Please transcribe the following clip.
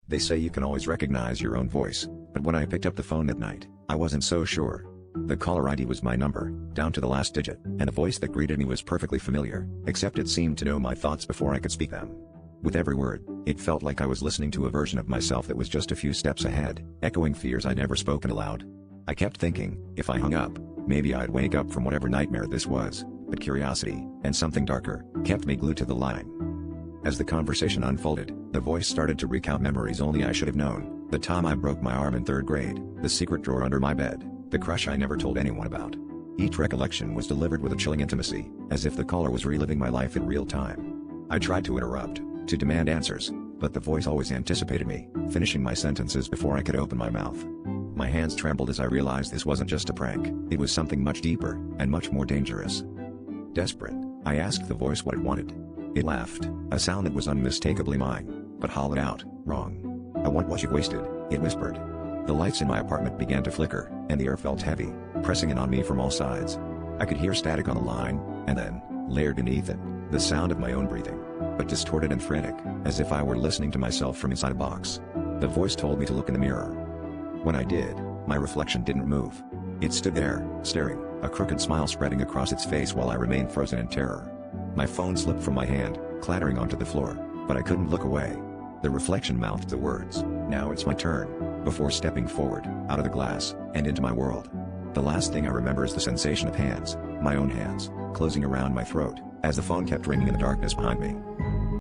They say you can always recognize your own voice, but when I picked up the phone at night, I wasn't so sure. The caller ID was my number, down to the last digit, and the voice that greeted me was perfectly familiar, except it seemed to know my thoughts before I could speak them. With every word, it felt like I was listening to a version of myself that was just a few steps ahead, echoing fears I'd never spoken aloud. I kept thinking, if I hung up, maybe I'd wake up from whatever nightmare this was, but curiosity, and something darker, kept me glued to the line. As the conversation unfolded, the voice started to recount memories only I should have known: the time I broke my arm in 3rd grade, the secret drawer under my bed, the crush I never told anyone about. Each recollection was delivered with a chilling intimacy, as if the caller was reliving my life in real time. I tried to interrupt, to demand answers, but the voice always anticipated me, finishing my sentences before I could open my mouth. My hands trembled as I realized this wasn't just a prank, it was something much deeper, and much more dangerous. Desperate, I asked the voice what it wanted. It laughed, a sound that was unmistakably mine, but hollowed out, wrong. "I want what you've wasted," it whispered. The lights in my apartment began to flicker, and the air felt heavy, pressing in on me from all sides. I could hear static on the line, and then, layered beneath it, the sound of my own breathing, but distorted and frantic, as if I were listening to myself from inside a box. The voice told me to look in the mirror. When I did, my reflection didn't move. It stood there, staring, a crooked smile spreading across its face while I remained frozen in terror. My phone slipped from my hand, clattering onto the floor, but I couldn't look away. The reflection mouthed the words, "Now it's my turn," before stepping forward, out of the glass, and into my world. The last thing I remember is the sensation of hands, my own hands, closing around my throat, as the phone kept ringing in the darkness behind me.